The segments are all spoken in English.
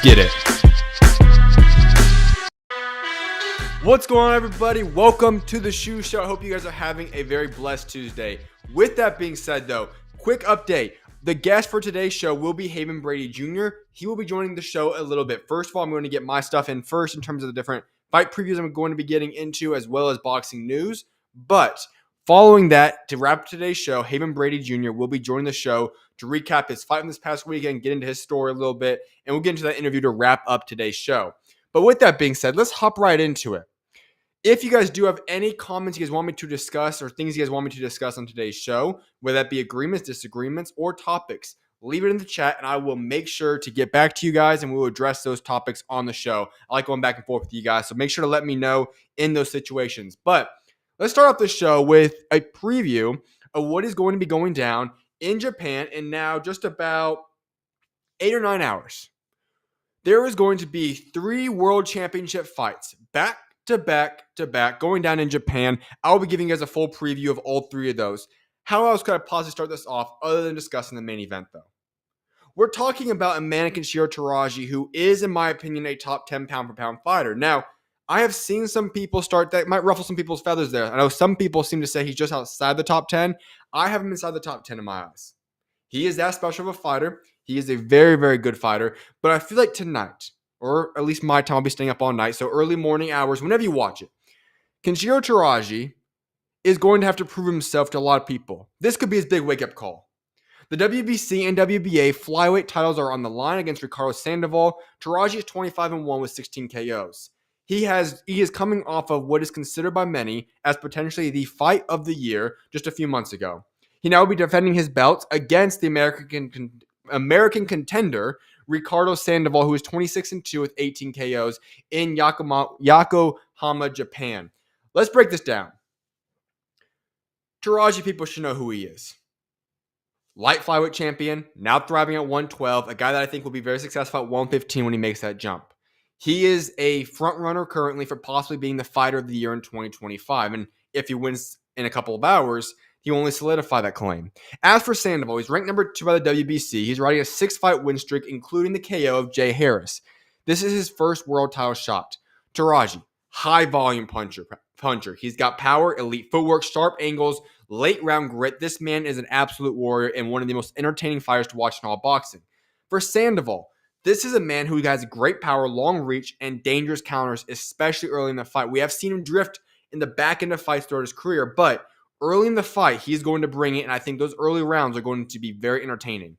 get it. What's going on, everybody? Welcome to the SchuZ Show. I hope you guys are having a very blessed Tuesday. With that being said, though, quick update. The guest for today's show will be Brady Jr. He will be joining the show a little bit. First of all, I'm going to get my stuff in first in terms of the different fight previews I'm going to be getting into, as well as boxing news. But following that, to wrap up today's show, Brady Jr. will be joining the show to recap his fight from this past weekend, get into his story a little bit, and we'll get into that interview to wrap up today's show. But with that being said, let's hop right into it. If you guys do have any comments you guys want me to discuss or things you guys want me to discuss on today's show, whether that be agreements, disagreements, or topics, leave it in the chat and I will make sure to get back to you guys and we will address those topics on the show. I like going back and forth with you guys, so make sure to let me know in those situations. But let's start off the show with a preview of what is going to be going down in Japan in now just about 8 or 9 hours. There is going to be 3 world championship fights back to back going down in Japan. I'll be giving you guys a full preview of all 3 of those. How else could I possibly start this off other than discussing the main event, though? We're talking about a man, Kenshiro Teraji, who is, in my opinion, a top 10 pound-for-pound fighter. Now, I have seen some people start that might ruffle some people's feathers there. I know some people seem to say he's just outside the top 10. I have him inside the top 10 in my eyes. He is that special of a fighter. He is a very, very good fighter. But I feel like tonight, or at least my time, I'll be staying up all night, so early morning hours, whenever you watch it, Kenshiro Teraji is going to have to prove himself to a lot of people. This could be his big wake-up call. The WBC and WBA flyweight titles are on the line against Ricardo Sandoval. Teraji is 25-1 with 16 KOs. He is coming off of what is considered by many as potentially the fight of the year just a few months ago. He now will be defending his belts against the American contender, Ricardo Sandoval, who is 26-2 with 18 KOs in Yokohama, Japan. Let's break this down. Teraji, people should know who he is. Light flyweight champion, now thriving at 112, a guy that I think will be very successful at 115 when he makes that jump. He is a front runner currently for possibly being the fighter of the year in 2025. And if he wins in a couple of hours, he will only solidify that claim. As for Sandoval, he's ranked number 2 by the WBC. He's riding a 6-fight win streak, including the KO of Jay Harris. This is his first world title shot. Teraji, high volume puncher. He's got power, elite footwork, sharp angles, late round grit. This man is an absolute warrior and one of the most entertaining fighters to watch in all boxing. For Sandoval, this is a man who has great power, long reach, and dangerous counters, especially early in the fight. We have seen him drift in the back end of fights throughout his career, but early in the fight, he's going to bring it, and I think those early rounds are going to be very entertaining.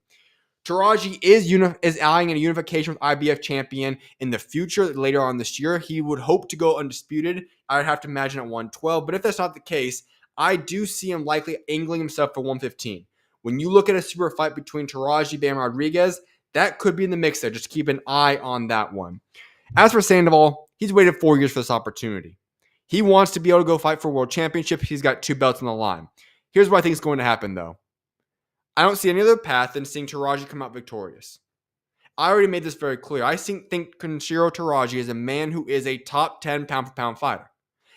Teraji is eyeing a unification with IBF champion in the future later on this year. He would hope to go undisputed. I'd have to imagine at 112, but if that's not the case, I do see him likely angling himself for 115. When you look at a super fight between Teraji and Rodriguez, that could be in the mix there. Just keep an eye on that one. As for Sandoval, he's waited 4 years for this opportunity. He wants to be able to go fight for a world championship. He's got 2 belts on the line. Here's what I think is going to happen, though. I don't see any other path than seeing Teraji come out victorious. I already made this very clear. I think Kenshiro Teraji is a man who is a top 10 pound-for-pound fighter.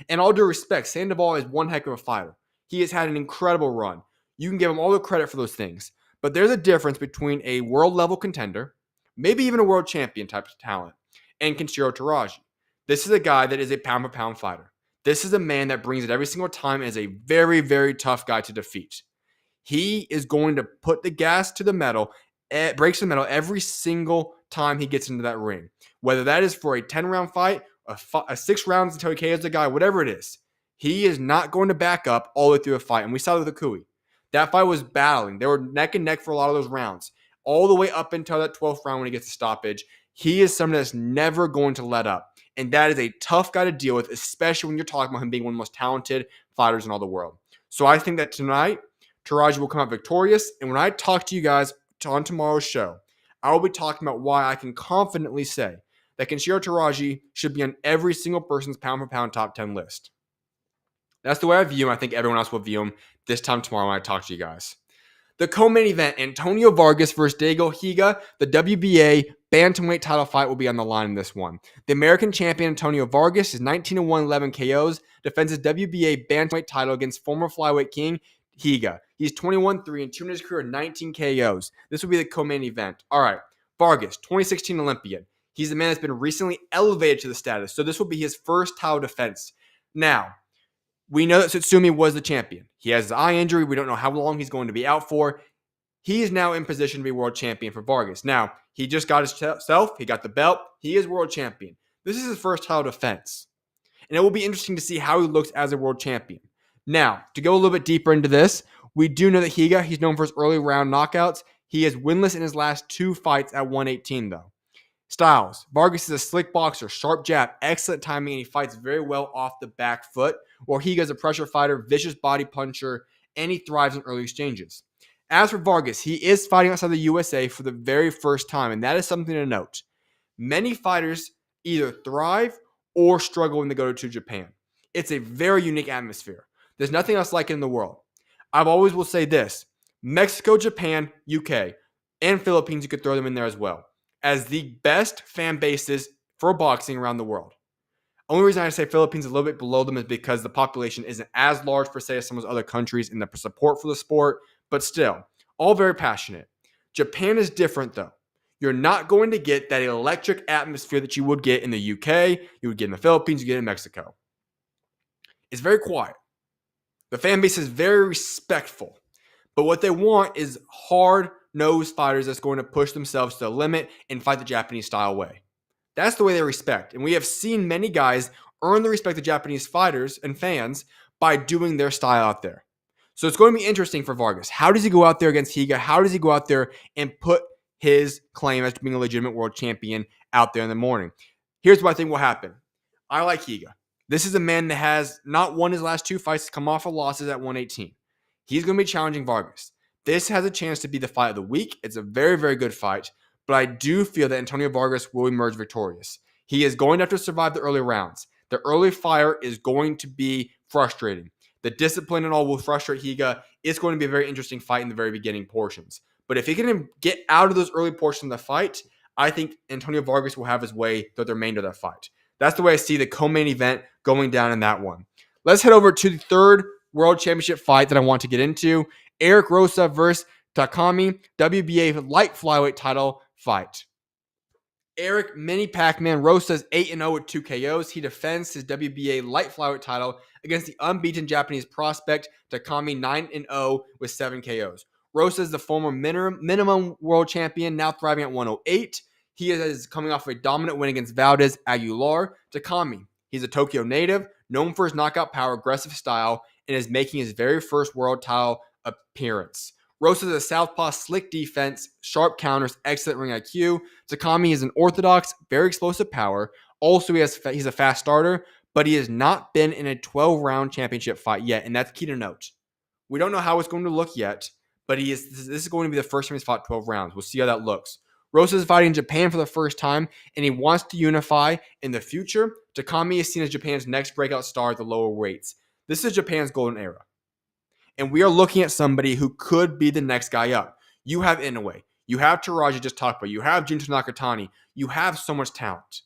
And all due respect, Sandoval is one heck of a fighter. He has had an incredible run. You can give him all the credit for those things. But there's a difference between a world-level contender, maybe even a world champion type of talent, and Kenshiro Teraji. This is a guy that is a pound-for-pound fighter. This is a man that brings it every single time and is a very, very tough guy to defeat. He is going to put the gas to the metal, breaks the metal every single time he gets into that ring. Whether that is for a 10-round fight, a 6 rounds until he KOs the guy, whatever it is. He is not going to back up all the way through a fight. And we saw it with the Kui. That fight was battling. They were neck and neck for a lot of those rounds. All the way up until that 12th round when he gets a stoppage. He is someone that's never going to let up. And that is a tough guy to deal with, especially when you're talking about him being one of the most talented fighters in all the world. So I think that tonight, Teraji will come out victorious. And when I talk to you guys on tomorrow's show, I will be talking about why I can confidently say that Kenshiro Teraji should be on every single person's pound-for-pound top 10 list. That's the way I view him. I think everyone else will view him this time tomorrow when I talk to you guys. The co-main event, Antonio Vargas versus Daigo Higa, the WBA bantamweight title fight will be on the line in this one. The American champion Antonio Vargas is 19-1, 11 KOs, defends his WBA bantamweight title against former flyweight king Higa. He's 21-3 and 2 in his career, 19 KOs. This will be the co-main event. All right, Vargas, 2016 Olympian. He's the man that's been recently elevated to the status. So this will be his first title defense. Now, we know that Tsutsumi was the champion. He has the eye injury. We don't know how long he's going to be out for. He is now in position to be world champion for Vargas. Now, he just got himself. He got the belt. He is world champion. This is his first title defense. And it will be interesting to see how he looks as a world champion. Now, to go a little bit deeper into this, we do know that Higa, he's known for his early round knockouts. He is winless in his last 2 fights at 118, though. Styles. Vargas is a slick boxer, sharp jab, excellent timing, and he fights very well off the back foot, while Higa is a pressure fighter, vicious body puncher, and he thrives in early exchanges. As for Vargas, he is fighting outside the USA for the very first time, and that is something to note. Many fighters either thrive or struggle when they go to Japan. It's a very unique atmosphere. There's nothing else like it in the world. I always will say this: Mexico, Japan, UK, and Philippines, you could throw them in there as well, as the best fan bases for boxing around the world. Only reason I say Philippines is a little bit below them is because the population isn't as large per se as some of those other countries in the support for the sport, but still, all very passionate. Japan is different though. You're not going to get that electric atmosphere that you would get in the UK, you would get in the Philippines, you get in Mexico. It's very quiet. The fan base is very respectful. But what they want is hard-nosed fighters that's going to push themselves to the limit and fight the Japanese style way. That's the way they respect. And we have seen many guys earn the respect of Japanese fighters and fans by doing their style out there. So it's going to be interesting for Vargas. How does he go out there against Higa? How does he go out there and put his claim as being a legitimate world champion out there in the morning? Here's what I think will happen. I like Higa. This is a man that has not won his last 2 fights, come off of losses at 118. He's going to be challenging Vargas. This has a chance to be the fight of the week. It's a very, very good fight. But I do feel that Antonio Vargas will emerge victorious. He is going to have to survive the early rounds. The early fire is going to be frustrating. The discipline and all will frustrate Higa. It's going to be a very interesting fight in the very beginning portions. But if he can get out of those early portions of the fight, I think Antonio Vargas will have his way through the remainder of that fight. That's the way I see the co-main event going down in that one. Let's head over to the third World Championship fight that I want to get into. Erick Rosa versus Takami, WBA light flyweight title fight. Erick Mini Pac-Man Rosa is 8-0 with 2 KOs. He defends his WBA light flyweight title against the unbeaten Japanese prospect Takami, 9-0 with 7 KOs. Rosa is the former minimum world champion, now thriving at 108. He is coming off a dominant win against Valdez Aguilar. Takami, he's a Tokyo native, known for his knockout power, aggressive style, and is making his very first world title appearance. Rosa is a southpaw, slick defense, sharp counters, excellent ring IQ. Takami is an orthodox, very explosive power. Also, he's a fast starter, but he has not been in a 12-round championship fight yet, and that's key to note. We don't know how it's going to look yet, but this is going to be the first time he's fought 12 rounds. We'll see how that looks. Rosa is fighting Japan for the first time, and he wants to unify in the future. Takami is seen as Japan's next breakout star at the lower weights. This is Japan's golden era. And we are looking at somebody who could be the next guy up. You have Inoue. You have Teraji just talked about. You have Junto Nakatani. You have so much talent.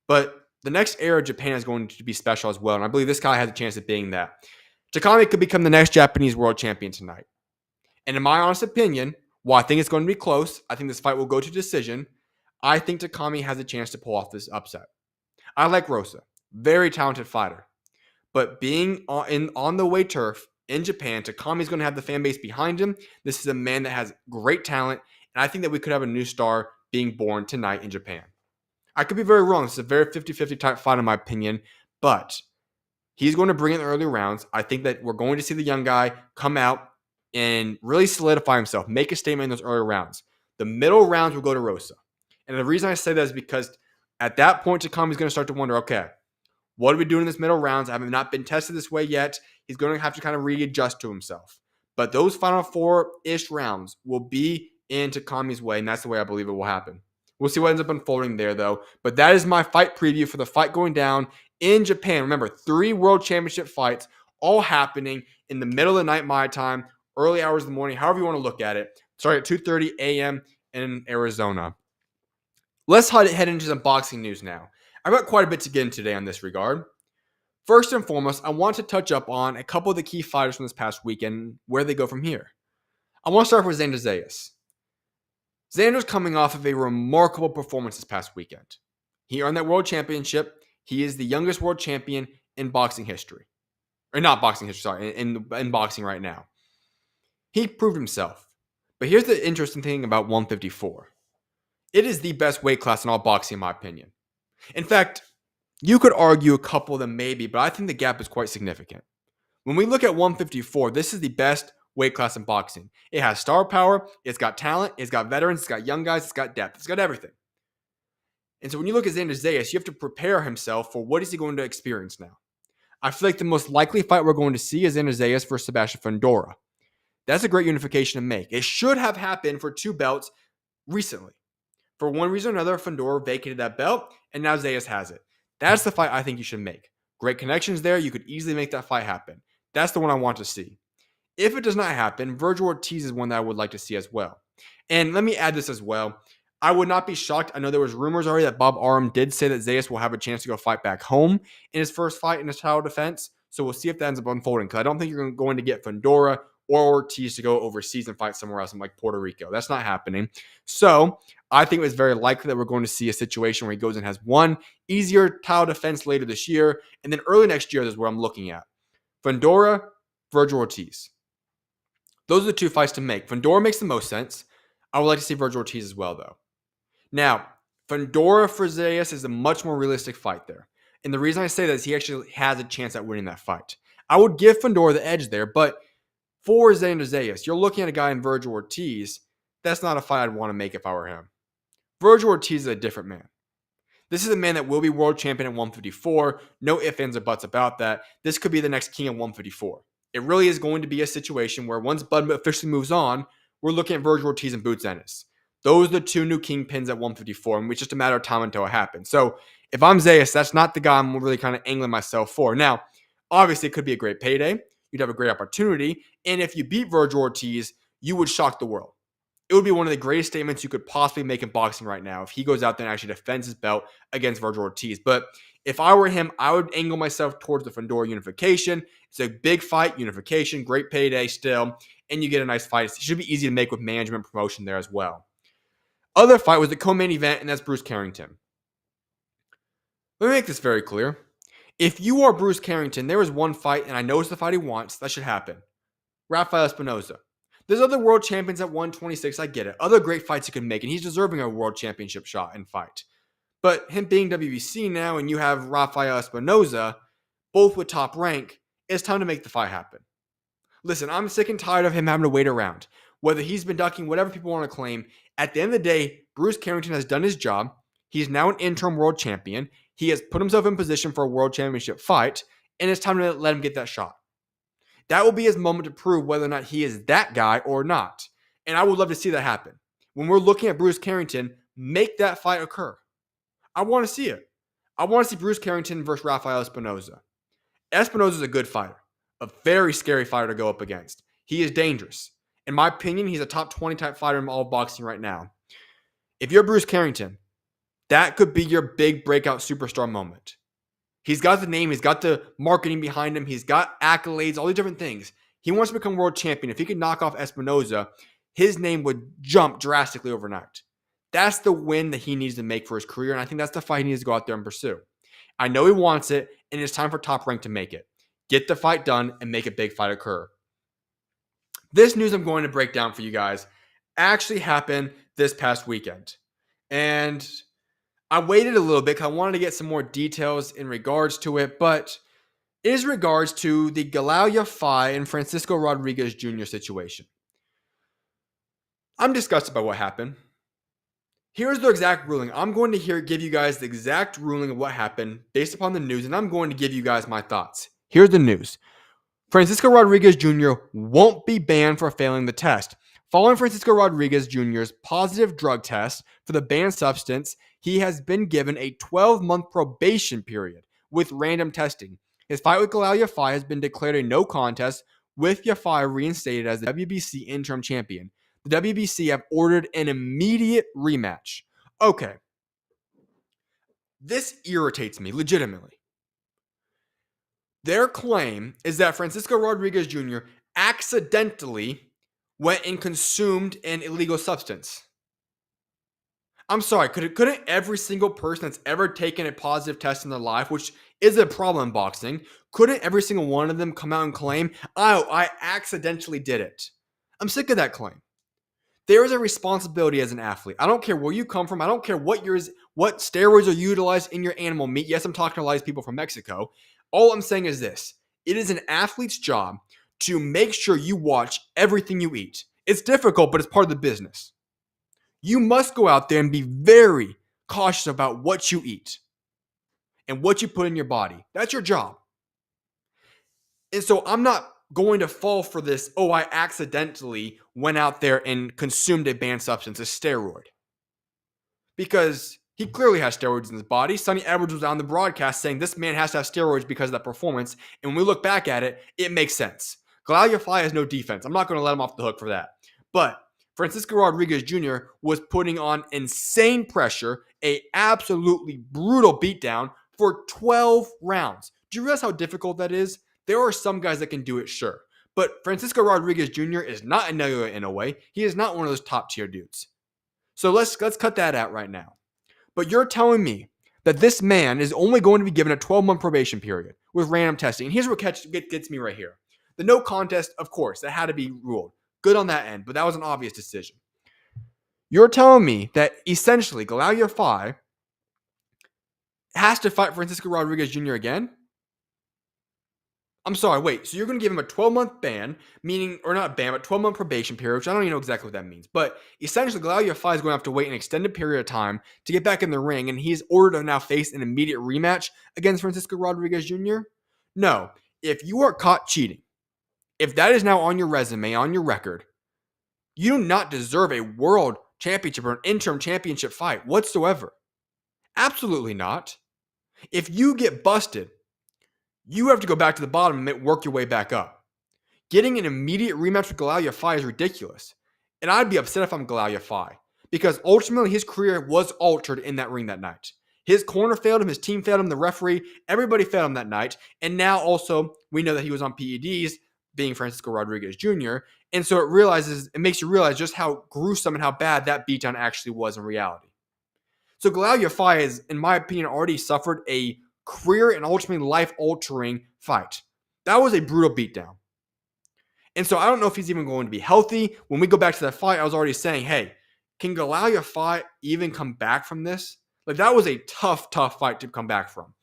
But the next era of Japan is going to be special as well, and I believe this guy has a chance of being that. Takami could become the next Japanese world champion tonight. And in my honest opinion, while I think it's going to be close, I think this fight will go to decision, I think Takami has a chance to pull off this upset. I like Rosa. Very talented fighter. But being on the away turf in Japan, Takami's going to have the fan base behind him. This is a man that has great talent, and I think that we could have a new star being born tonight in Japan. I could be very wrong. This is a very 50-50 type fight in my opinion, but he's going to bring in the early rounds. I think that we're going to see the young guy come out and really solidify himself, make a statement in those early rounds. The middle rounds will go to Rosa. And the reason I say that is because at that point, Takami's going to start to wonder, okay, what are we doing in this middle rounds? I have not been tested this way yet. He's going to have to kind of readjust to himself. But those final 4-ish rounds will be in Takami's way, and that's the way I believe it will happen. We'll see what ends up unfolding there, though. But that is my fight preview for the fight going down in Japan. Remember, 3 World Championship fights all happening in the middle of the night my time, early hours of the morning, however you want to look at it. Starting at 2:30 a.m. in Arizona. Let's head into some boxing news now. I've got quite a bit to get into today on this regard. First and foremost, I want to touch up on a couple of the key fighters from this past weekend, where they go from here. I want to start with Xander Zayas. Xander's coming off of a remarkable performance this past weekend. He earned that world championship. He is the youngest world champion in boxing history. Or not boxing history, sorry, in boxing right now. He proved himself. But here's the interesting thing about 154. It is the best weight class in all boxing, in my opinion. In fact, you could argue a couple of them maybe, but I think the gap is quite significant. When we look at 154, this is the best weight class in boxing. It has star power, it's got talent, it's got veterans, it's got young guys, it's got depth, it's got everything. And so when you look at Xander Zayas, you have to prepare himself for what is he going to experience now. I feel like the most likely fight we're going to see is Xander Zayas versus Sebastian Fundora. That's a great unification to make. It should have happened for 2 belts recently. For one reason or another, Fundora vacated that belt, and now Zayas has it. That's the fight I think you should make. Great connections there. You could easily make that fight happen. That's the one I want to see. If it does not happen, Virgil Ortiz is one that I would like to see as well. And let me add this as well. I would not be shocked. I know there was rumors already that Bob Arum did say that Zayas will have a chance to go fight back home in his first fight in his title defense. So we'll see if that ends up unfolding. Because I don't think you're going to get Fundora or Ortiz to go overseas and fight somewhere else in like Puerto Rico. That's not happening. So I think it's very likely that we're going to see a situation where he goes and has one easier title defense later this year. And then early next year is where I'm looking at. Fundora, Virgil Ortiz. Those are the 2 fights to make. Fundora makes the most sense. I would like to see Virgil Ortiz as well, though. Now, Fundora for Zayas is a much more realistic fight there. And the reason I say that is he actually has a chance at winning that fight. I would give Fundora the edge there, but for Xander Zayas, you're looking at a guy in Virgil Ortiz. That's not a fight I'd want to make if I were him. Virgil Ortiz is a different man. This is a man that will be world champion at 154. No ifs, ands, or buts about that. This could be the next king at 154. It really is going to be a situation where once Bud officially moves on, we're looking at Virgil Ortiz and Boots Ennis. Those are the 2 new kingpins at 154, and it's just a matter of time until it happens. So if I'm Zayas, that's not the guy I'm really kind of angling myself for. Now, obviously, it could be a great payday. You'd have a great opportunity. And if you beat Virgil Ortiz, you would shock the world. It would be one of the greatest statements you could possibly make in boxing right now if he goes out there and actually defends his belt against Virgil Ortiz. But if I were him, I would angle myself towards the Fundora unification. It's a big fight, unification, great payday still, and you get a nice fight. It should be easy to make with management promotion there as well. Other fight was the co-main event, and that's Bruce Carrington. Let me make this very clear. If you are Bruce Carrington, there is one fight, and I know it's the fight he wants, that should happen. Rafael Espinoza. There's other world champions at 126, I get it. Other great fights he can make, and he's deserving a world championship shot and fight. But him being WBC now, and you have Rafael Espinoza, both with top rank, it's time to make the fight happen. Listen, I'm sick and tired of him having to wait around. Whether he's been ducking, whatever people want to claim, at the end of the day, Bruce Carrington has done his job. He's now an interim world champion. He has put himself in position for a world championship fight, and it's time to let him get that shot. That will be his moment to prove whether or not he is that guy or not. And I would love to see that happen. When we're looking at Bruce Carrington, make that fight occur. I want to see it. I want to see Bruce Carrington versus Rafael Espinoza. Espinoza is a good fighter. A very scary fighter to go up against. He is dangerous. In my opinion, he's a top 20 type fighter in all boxing right now. If you're Bruce Carrington, that could be your big breakout superstar moment. He's got the name, he's got the marketing behind him, he's got accolades, all these different things. He wants to become world champion. If he could knock off Espinoza, his name would jump drastically overnight. That's the win that he needs to make for his career, and I think that's the fight he needs to go out there and pursue. I know he wants it, and it's time for Top Rank to make it. Get the fight done and make a big fight occur. This news I'm going to break down for you guys actually happened this past weekend. And I waited a little bit because I wanted to get some more details in regards to it, but it is regards to the Galaya Fai and Francisco Rodriguez Jr. situation. I'm disgusted by what happened. Here's the exact ruling. I'm going to give you guys the exact ruling of what happened based upon the news, and I'm going to give you guys my thoughts. Here's the news. Francisco Rodriguez Jr. won't be banned for failing the test. Following Francisco Rodriguez Jr.'s positive drug test for the banned substance, he has been given a 12-month probation period with random testing. His fight with Galaya Fai has been declared a no contest, with Yafai reinstated as the WBC interim champion. The WBC have ordered an immediate rematch. Okay. This irritates me, legitimately. Their claim is that Francisco Rodriguez Jr. accidentally went and consumed an illegal substance. I'm sorry, couldn't every single person that's ever taken a positive test in their life, which is a problem in boxing, couldn't every single one of them come out and claim, oh, I accidentally did it? I'm sick of that claim. There is a responsibility as an athlete. I don't care where you come from. I don't care what steroids are utilized in your animal meat. Yes, I'm talking to a lot of these people from Mexico. All I'm saying is this. It is an athlete's job to make sure you watch everything you eat. It's difficult, but it's part of the business. You must go out there and be very cautious about what you eat and what you put in your body. That's your job. And so I'm not going to fall for this, oh, I accidentally went out there and consumed a banned substance, a steroid. Because he clearly has steroids in his body. Sonny Edwards was on the broadcast saying this man has to have steroids because of that performance. And when we look back at it, it makes sense. Galal Yafai has no defense. I'm not going to let him off the hook for that. But Francisco Rodriguez Jr. was putting on insane pressure, a absolutely brutal beatdown for 12 rounds. Do you realize how difficult that is? There are some guys that can do it, sure. But Francisco Rodriguez Jr. is not a Naoya Inoue. He is not one of those top tier dudes. So let's cut that out right now. But you're telling me that this man is only going to be given a 12-month probation period with random testing. And here's what gets me right here. The no contest, of course, that had to be ruled. Good on that end, but that was an obvious decision. You're telling me that essentially Galal Yafai has to fight Francisco Rodriguez Jr. again? I'm sorry, wait. So you're going to give him a 12-month ban, meaning, or not ban, but 12-month probation period, which I don't even know exactly what that means. But essentially, Galal Yafai is going to have to wait an extended period of time to get back in the ring, and he's ordered to now face an immediate rematch against Francisco Rodriguez Jr.? No. If you are caught cheating, if that is now on your resume, on your record, you do not deserve a world championship or an interim championship fight whatsoever. Absolutely not. If you get busted, you have to go back to the bottom and work your way back up. Getting an immediate rematch with Galal Yafai is ridiculous. And I'd be upset if I'm Galal Yafai, because ultimately his career was altered in that ring that night. His corner failed him, his team failed him, the referee, everybody failed him that night. And now also we know that he was on PEDs, being Francisco Rodriguez Jr. And so it makes you realize just how gruesome and how bad that beatdown actually was in reality. So Galal Yafai has, in my opinion, already suffered a career and ultimately life-altering fight. That was a brutal beatdown. And so I don't know if he's even going to be healthy. When we go back to that fight, I was already saying, hey, can Galal Yafai even come back from this? Like, that was a tough fight to come back from.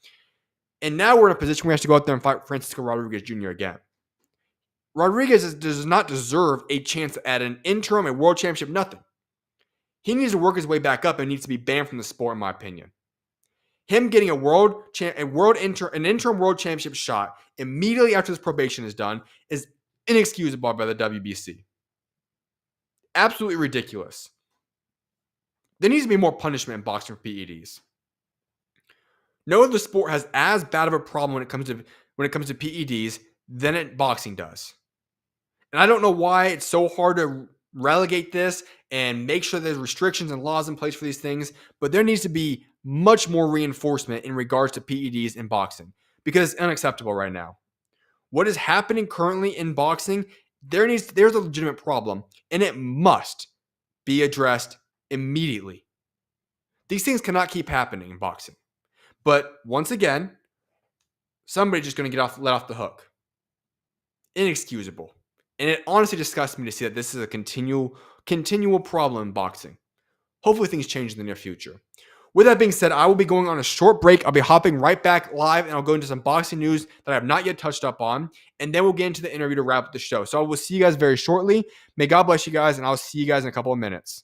And now we're in a position where we have to go out there and fight Francisco Rodriguez Jr. again. Rodriguez does not deserve a chance at an interim, a world championship, nothing. He needs to work his way back up and needs to be banned from the sport, in my opinion. Him getting an interim world championship shot immediately after his probation is done is inexcusable by the WBC. Absolutely ridiculous. There needs to be more punishment in boxing for PEDs. No other sport has as bad of a problem when it comes to PEDs than boxing does. And I don't know why it's so hard to relegate this and make sure there's restrictions and laws in place for these things, but there needs to be much more reinforcement in regards to PEDs in boxing, because it's unacceptable right now. What is happening currently in boxing, there's a legitimate problem, and it must be addressed immediately. These things cannot keep happening in boxing. But once again, somebody's just going to let off the hook. Inexcusable. And it honestly disgusts me to see that this is a continual problem in boxing. Hopefully things change in the near future. With that being said, I will be going on a short break. I'll be hopping right back live, and I'll go into some boxing news that I have not yet touched up on. And then we'll get into the interview to wrap up the show. So I will see you guys very shortly. May God bless you guys, and I'll see you guys in a couple of minutes.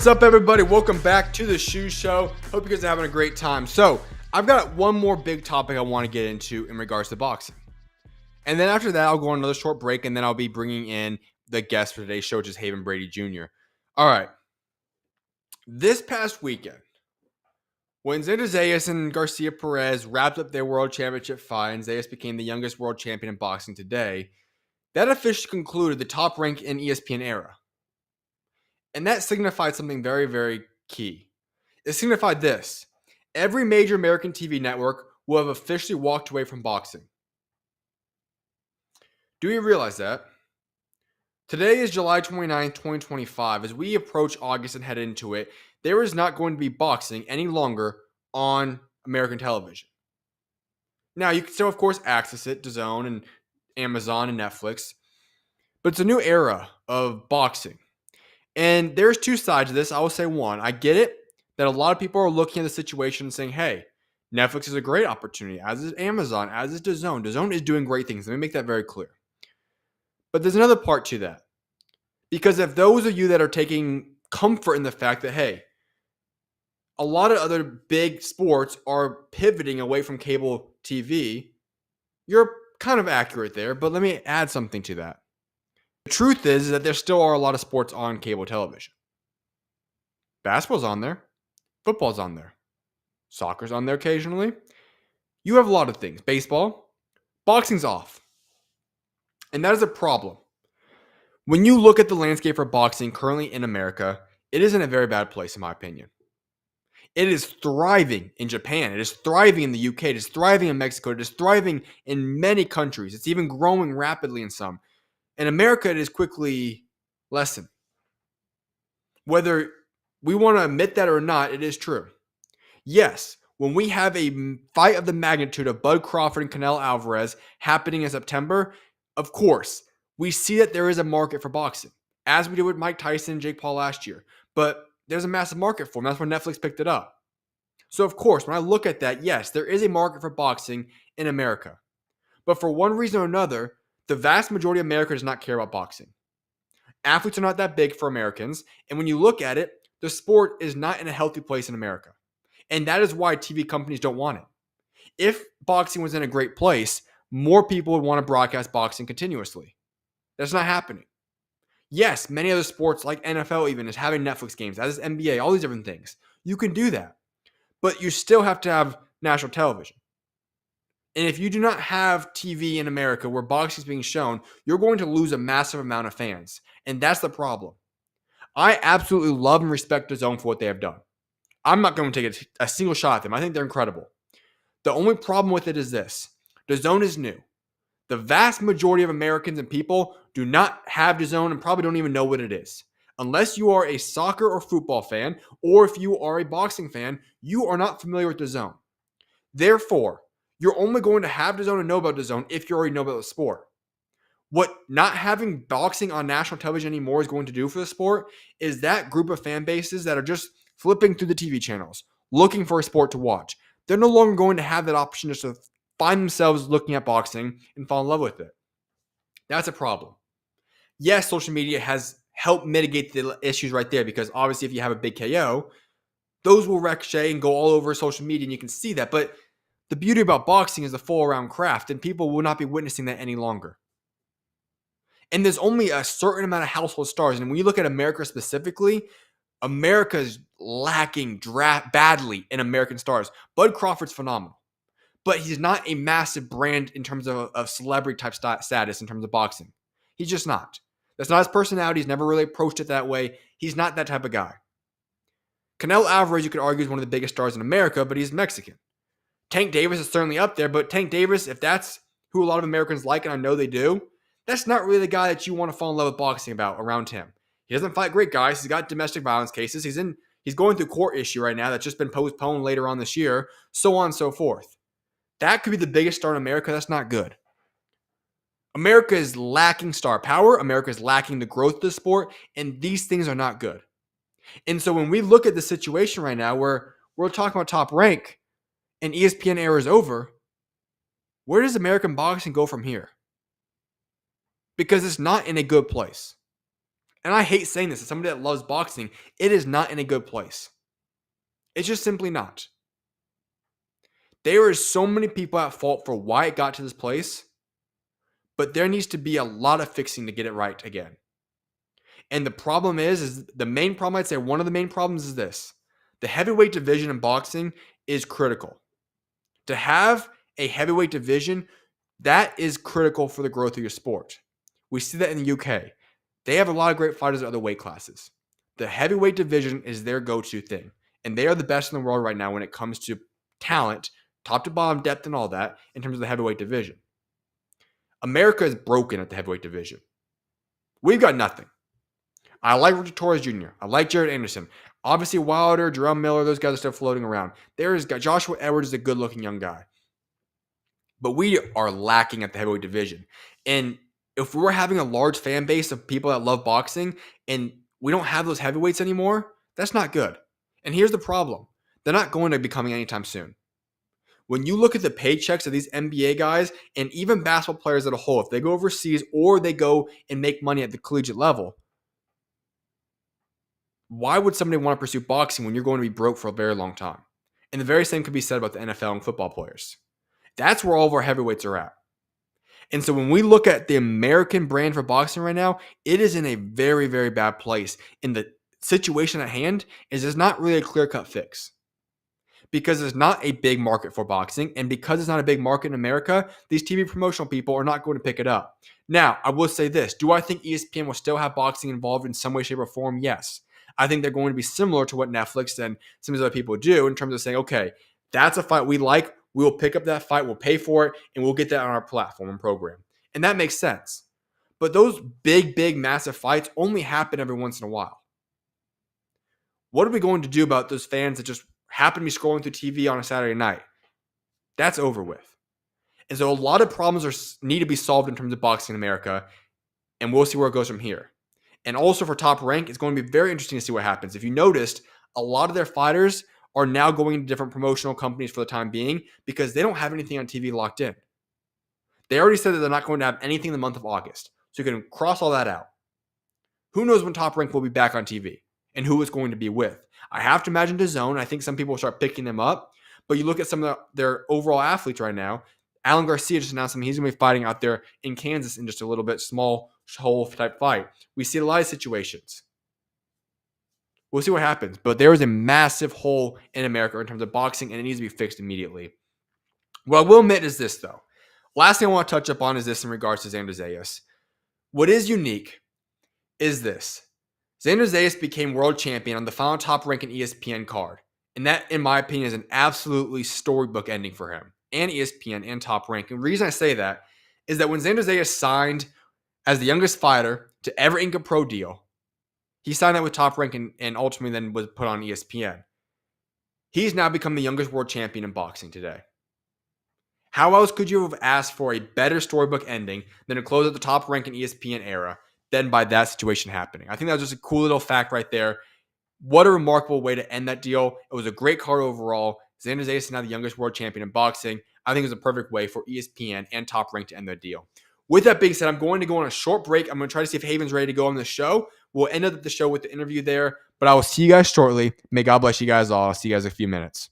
What's up, everybody? Welcome back to the SchuZ Show. Hope you guys are having a great time. So, I've got one more big topic I want to get into in regards to boxing. And then after that, I'll go on another short break, and then I'll be bringing in the guest for today's show, which is Brady Jr. All right. This past weekend, when Zayas and Garcia Perez wrapped up their world championship fight, and Zayas became the youngest world champion in boxing today, that officially concluded the top rank in ESPN era. And that signified something very, very key. It signified this. Every major American TV network will have officially walked away from boxing. Do you realize that? Today is July 29th, 2025. As we approach August and head into it, there is not going to be boxing any longer on American television. Now, you can still, of course, access it, DAZN and Amazon and Netflix. But it's a new era of boxing. And there's two sides of this. I will say one. I get it that a lot of people are looking at the situation and saying, hey, Netflix is a great opportunity, as is Amazon, as is DAZN. DAZN is doing great things. Let me make that very clear. But there's another part to that. Because if those of you that are taking comfort in the fact that, hey, a lot of other big sports are pivoting away from cable TV, you're kind of accurate there. But let me add something to that. The truth is that there still are a lot of sports on cable television. Basketball's on there. Football's on there. Soccer's on there occasionally. You have a lot of things. Baseball. Boxing's off. And that is a problem. When you look at the landscape for boxing currently in America, it is in a very bad place, in my opinion. It is thriving in Japan. It is thriving in the UK. It is thriving in Mexico. It is thriving in many countries. It's even growing rapidly in some. In America, it is quickly lessened. Whether we want to admit that or not, it is true. Yes, when we have a fight of the magnitude of Bud Crawford and Canelo Alvarez happening in September, of course, we see that there is a market for boxing, as we did with Mike Tyson and Jake Paul last year. But there's a massive market for them. That's when Netflix picked it up. So, of course, when I look at that, yes, there is a market for boxing in America. But for one reason or another, the vast majority of America does not care about boxing. Athletes are not that big for Americans. And when you look at it, the sport is not in a healthy place in America. And that is why TV companies don't want it. If boxing was in a great place, more people would want to broadcast boxing continuously. That's not happening. Yes, many other sports like NFL even is having Netflix games, as is NBA, all these different things. You can do that. But you still have to have national television. And if you do not have TV in America where boxing is being shown, you're going to lose a massive amount of fans. And that's the problem. I absolutely love and respect DAZN for what they have done. I'm not going to take a single shot at them. I think they're incredible. The only problem with it is this. DAZN is new. The vast majority of Americans and people do not have DAZN and probably don't even know what it is. Unless you are a soccer or football fan, or if you are a boxing fan, you are not familiar with DAZN. Therefore, you're only going to have DAZN and know about DAZN if you already know about the sport. What not having boxing on national television anymore is going to do for the sport is that group of fan bases that are just flipping through the TV channels, looking for a sport to watch. They're no longer going to have that option just to find themselves looking at boxing and fall in love with it. That's a problem. Yes, social media has helped mitigate the issues right there because obviously if you have a big KO, those will ricochet and go all over social media and you can see that. But the beauty about boxing is the full-around craft, and people will not be witnessing that any longer. And there's only a certain amount of household stars. And when you look at America specifically, America is lacking badly in American stars. Bud Crawford's phenomenal. But he's not a massive brand in terms of celebrity-type status in terms of boxing. He's just not. That's not his personality. He's never really approached it that way. He's not that type of guy. Canelo Alvarez, you could argue, is one of the biggest stars in America, but he's Mexican. Tank Davis is certainly up there, but Tank Davis, if that's who a lot of Americans like, and I know they do, that's not really the guy that you want to fall in love with boxing about around him. He doesn't fight great guys. He's got domestic violence cases. He's going through court issue right now that's just been postponed later on this year, so on and so forth. That could be the biggest star in America. That's not good. America is lacking star power. America is lacking the growth of the sport, and these things are not good. And so when we look at the situation right now where we're talking about top rank and ESPN era is over, where does American boxing go from here? Because it's not in a good place. And I hate saying this as somebody that loves boxing, it is not in a good place. It's just simply not. There is so many people at fault for why it got to this place, but there needs to be a lot of fixing to get it right again. And the problem is the main problem, I'd say one of the main problems is this. The heavyweight division in boxing is critical. To have a heavyweight division, that is critical for the growth of your sport. We see that in the UK. They have a lot of great fighters at other weight classes. The heavyweight division is their go-to thing. And they are the best in the world right now when it comes to talent, top to bottom, depth, and all that in terms of the heavyweight division. America is broken at the heavyweight division. We've got nothing. I like Richard Torres Jr. I like Jared Anderson. Obviously, Wilder, Jerome Miller, those guys are still floating around. Joshua Edwards is a good-looking young guy. But we are lacking at the heavyweight division. And if we're having a large fan base of people that love boxing and we don't have those heavyweights anymore, that's not good. And here's the problem. They're not going to be coming anytime soon. When you look at the paychecks of these NBA guys and even basketball players as a whole, if they go overseas or they go and make money at the collegiate level, why would somebody want to pursue boxing when you're going to be broke for a very long time? And the very same could be said about the NFL and football players. That's where all of our heavyweights are at. And so when we look at the American brand for boxing right now, it is in a very, very bad place. And the situation at hand is there's not really a clear-cut fix. Because there's not a big market for boxing. And because it's not a big market in America, these TV promotional people are not going to pick it up. Now, I will say this. Do I think ESPN will still have boxing involved in some way, shape, or form? Yes. I think they're going to be similar to what Netflix and some of these other people do in terms of saying, okay, that's a fight we like. We will pick up that fight. We'll pay for it. And we'll get that on our platform and program. And that makes sense. But those big, massive fights only happen every once in a while. What are we going to do about those fans that just happen to be scrolling through TV on a Saturday night? That's over with. And so a lot of problems need to be solved in terms of boxing in America. And we'll see where it goes from here. And also for Top Rank, it's going to be very interesting to see what happens. If you noticed, a lot of their fighters are now going to different promotional companies for the time being because they don't have anything on TV locked in. They already said that they're not going to have anything in the month of August. So you can cross all that out. Who knows when Top Rank will be back on TV and who it's going to be with. I have to imagine DAZN. I think some people will start picking them up. But you look at some of their overall athletes right now. Alan Garcia just announced he's going to be fighting out there in Kansas in just a little bit small hole type fight. We see a lot of situations. We'll see what happens. But there is a massive hole in America in terms of boxing, and it needs to be fixed immediately. What I will admit is this, though. Last thing I want to touch up on is this in regards to Xander Zayas. What is unique is this. Xander Zayas became world champion on the final Top Rank and ESPN card. And that, in my opinion, is an absolutely storybook ending for him. And ESPN and Top Rank. And the reason I say that is that when Xander Zayas signed as the youngest fighter to ever ink a pro deal, he signed that with Top Rank and ultimately then was put on ESPN. He's now become the youngest world champion in boxing today. How else could you have asked for a better storybook ending than to close at the Top Rank and ESPN era than by that situation happening? I think that was just a cool little fact right there. What a remarkable way to end that deal. It was a great card overall. Xander Zayas is now the youngest world champion in boxing. I think it was a perfect way for ESPN and Top Rank to end that deal. With that being said, I'm going to go on a short break. I'm going to try to see if Haven's ready to go on the show. We'll end up the show with the interview there, but I will see you guys shortly. May God bless you guys all. I'll see you guys in a few minutes.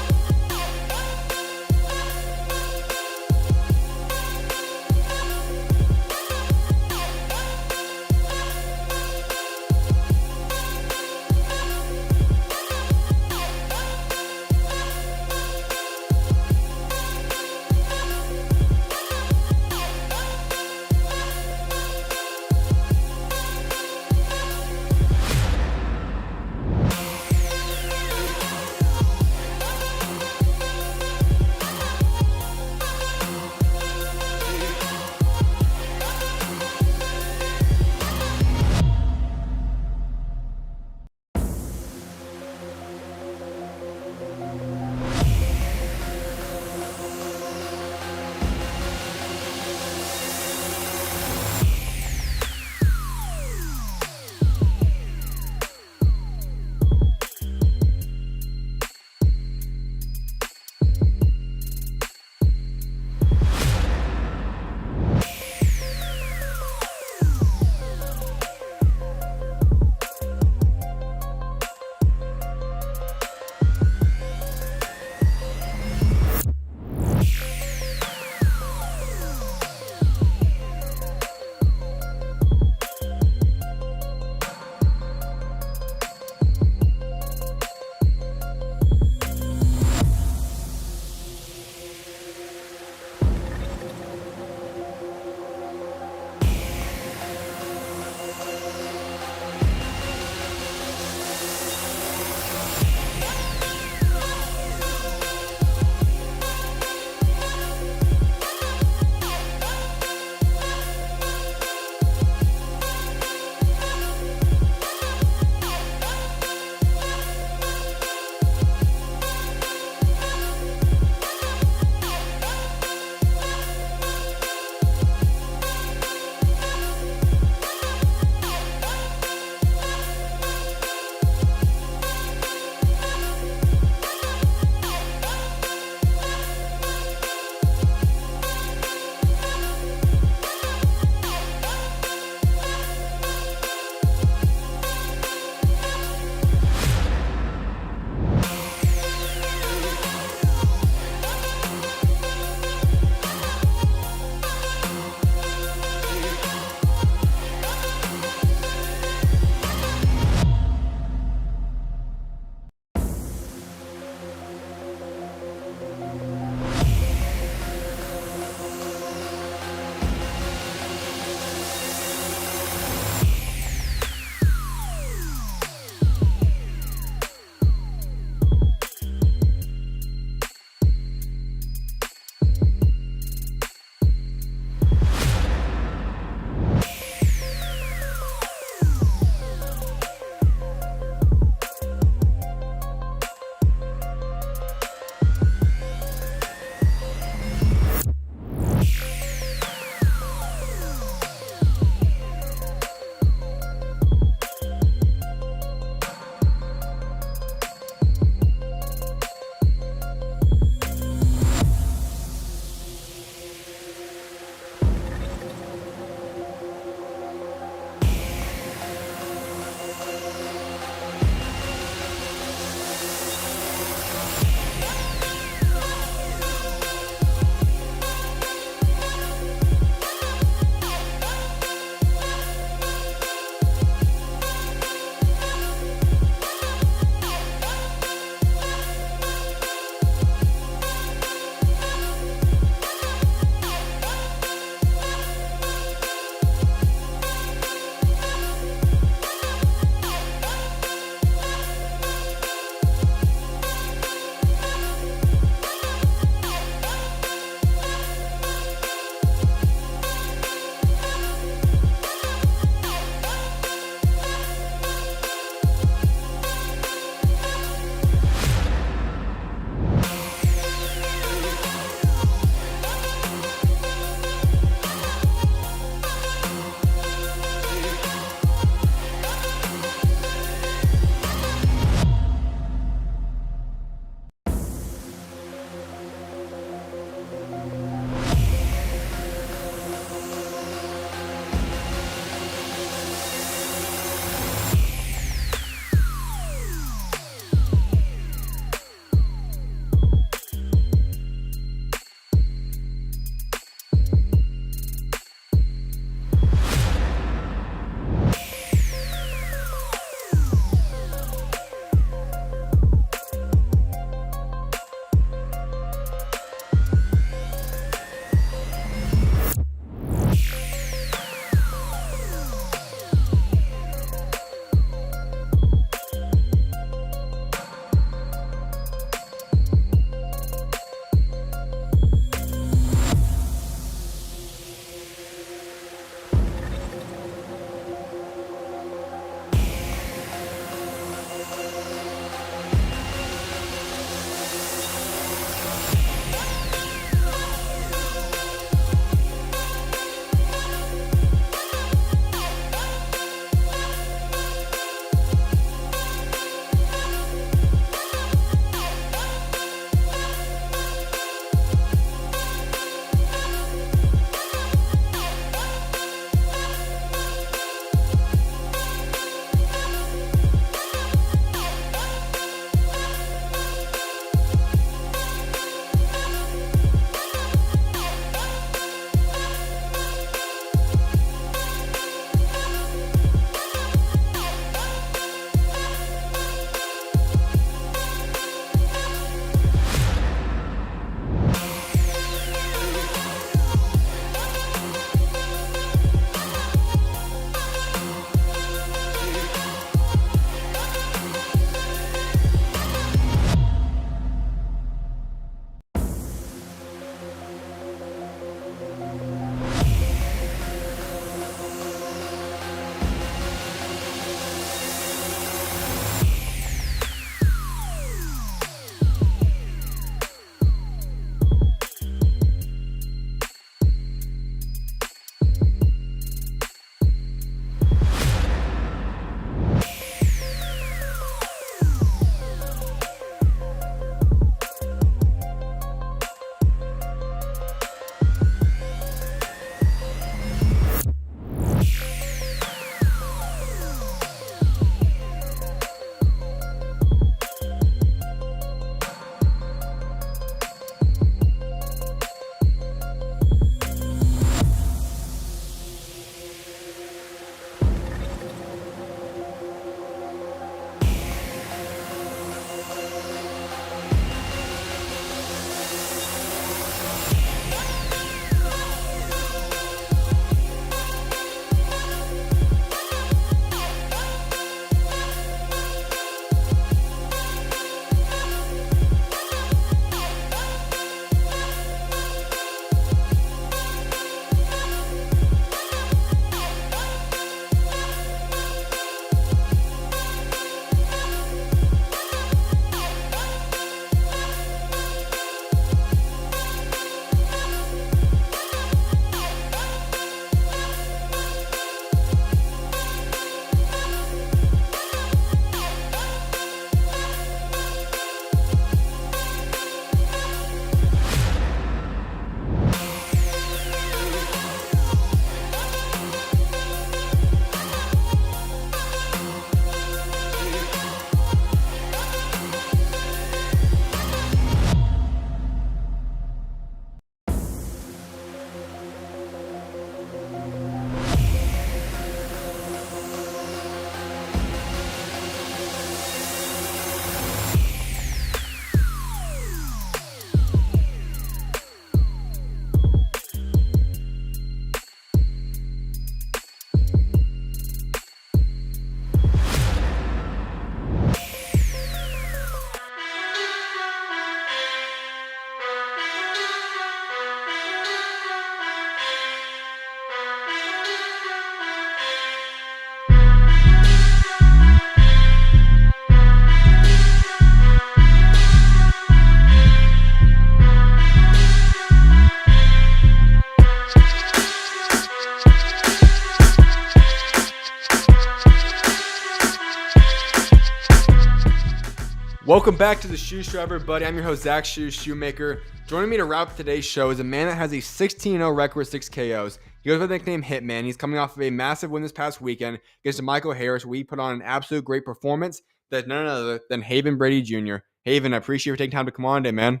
Welcome back to the SchuZ Show, everybody. I'm your host, SchuZ Schumaker. Joining me to wrap up today's show is a man that has a 16-0 record with 6 KOs. He goes by the nickname Hitman. He's coming off of a massive win this past weekend against Michael Harris, where he put on an absolute great performance. That's none other than Haven Brady Jr. Haven, I appreciate you taking time to come on today, man.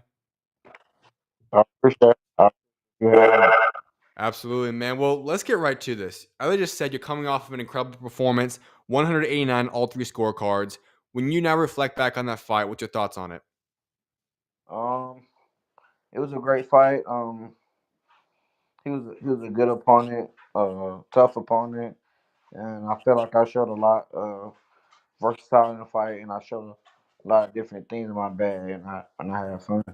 I appreciate you having me. Absolutely, man. Well, let's get right to this. I just said you're coming off of an incredible performance, 189 all three scorecards. When you now reflect back on that fight, what's your thoughts on it? Um, it was a great fight. He was a good opponent, tough opponent, and I feel like I showed a lot of versatile in the fight, and I showed a lot of different things in my bag, and I had fun.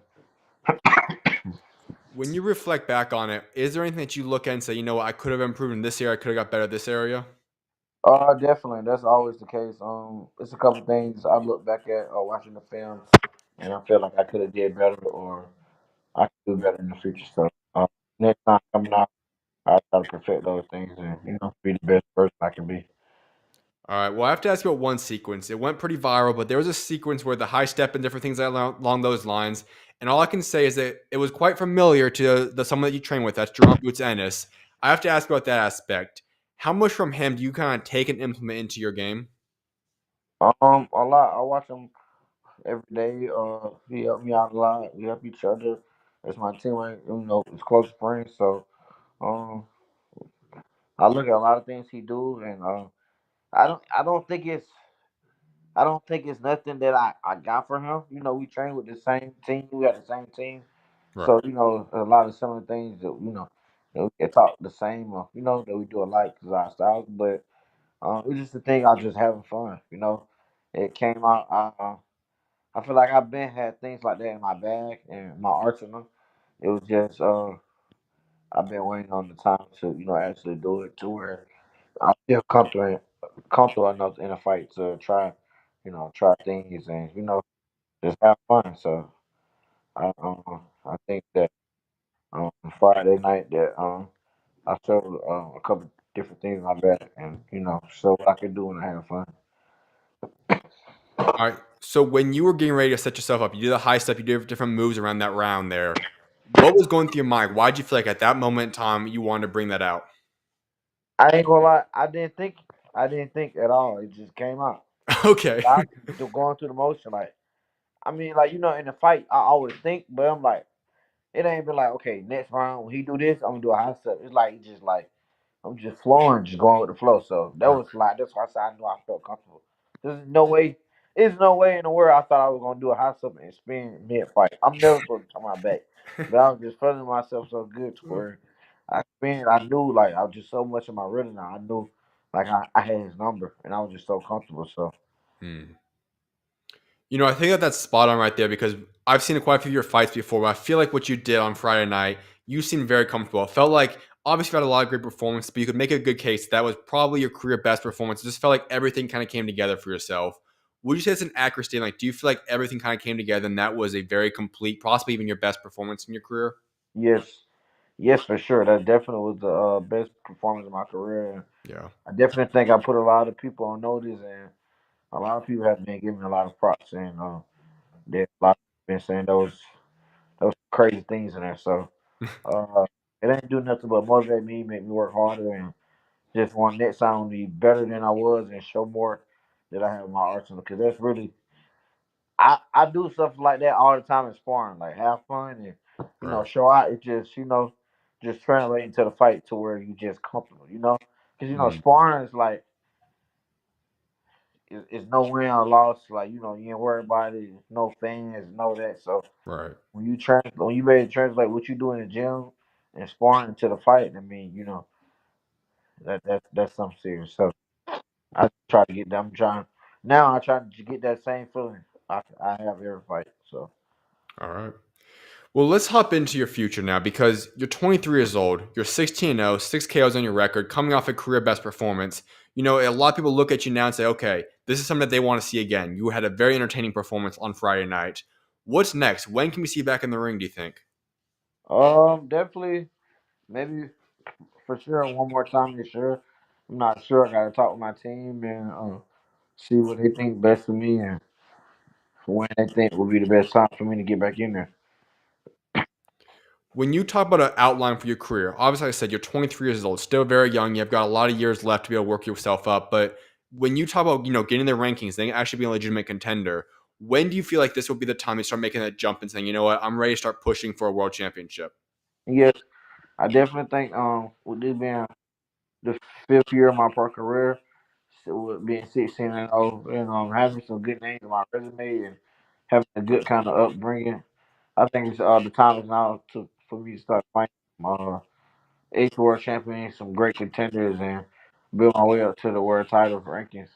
When you reflect back on it, is there anything that you look at and say, you know what, I could have improved in this area, I could have got better at this area? Definitely, that's always the case. It's a couple things I look back at watching the film, and I feel like I could have did better, or I could do better in the future. So, next time coming out, I'll try to perfect those things and be the best person I can be. All right. Well, I have to ask you about one sequence. It went pretty viral, but there was a sequence where the high step and different things along those lines. And all I can say is that it was quite familiar to the someone that you train with. That's Jerome Boots Ennis. I have to ask about that aspect. How much from him do you kind of take and implement into your game? A lot. I watch him every day. He helped me out a lot. We help each other. That's my teammate. It's close friends. So, um, I look at a lot of things he do, and I don't think it's nothing that I got from him. We train with the same team. We got the same team. Right. So, a lot of similar things that we can talk the same. That we do alike because our styles. But it's just the thing. I was just having fun. It came out. I feel like I've been had things like that in my bag and my arsenal. It was just I've been waiting on the time to actually do it to where I feel comfortable enough in a fight to try things and just have fun. So I think that Friday night that I showed a couple different things in my bag and show what I can do when I have fun. All right. So when you were getting ready to set yourself up, you did a high step, you did different moves around that round there. What was going through your mind? Why did you feel like at that moment in time you wanted to bring that out? I ain't gonna lie, I didn't think at all. It just came out. Okay. I just going through the motion like. I mean, like in the fight, I always think, but I'm like, it ain't been like, okay, next round when he do this, I'm gonna do a high step. It's like just like I'm just flowing, just going with the flow. So that Right. was like that's why I said I knew I felt comfortable. There's no way in the world I thought I was gonna do a high step and spin mid fight. I'm never supposed to turn my back, but I was just feeling myself so good to where I spin. I knew like I was just so much in my rhythm now. I knew like I had his number, and I was just so comfortable. So. Hmm. I think that that's spot on right there because I've seen quite a few of your fights before. But I feel like what you did on Friday night, you seemed very comfortable. It felt like obviously you had a lot of great performance, but you could make a good case that was probably your career best performance. It just felt like everything kind of came together for yourself. Would you say it's an accurate statement? Like, do you feel like everything kind of came together and that was a very complete, possibly even your best performance in your career? Yes, yes, for sure. That definitely was the best performance of my career. And Yeah. I definitely think I put a lot of people on notice, and a lot of people have been giving me a lot of props, and a lot of people been saying those crazy things in there. So uh, it ain't do nothing but motivate me, make me work harder, and just want next time to be better than I was and show more that I have in my arsenal. Because that's really I do stuff like that all the time in sparring, like have fun and Right. show out. It just just translate into the fight to where you just comfortable, because Mm, sparring is like it's no win or loss. Like you ain't worried about it. No fans, no that. So right. when you ready to translate what you do in the gym and sparring into the fight, I mean that's something serious. So I try to get that. I'm trying now. I try to get that same feeling I have every fight. So. All right. Well, let's hop into your future now because you're 23 years old. You're 16-0, 6 KOs on your record, coming off a career best performance. A lot of people look at you now and say, okay, this is something that they want to see again. You had a very entertaining performance on Friday night. What's next? When can we see you back in the ring, do you think? Definitely, maybe for sure one more time this year. I'm not sure. I gotta talk with my team and see what they think best for me, and when they think would be the best time for me to get back in there. When you talk about an outline for your career, obviously, like I said, you're 23 years old, still very young. You've got a lot of years left to be able to work yourself up. But when you talk about getting the rankings, then actually being a legitimate contender, when do you feel like this will be the time you start making that jump and saying, you know what, I'm ready to start pushing for a world championship? Yes, I definitely think with this being the fifth year of my pro career, so with being 16-0, and having some good names in my resume and having a good kind of upbringing, I think it's the time is now for me to start fighting eighth world champion, some great contenders, and build my way up to the world title rankings.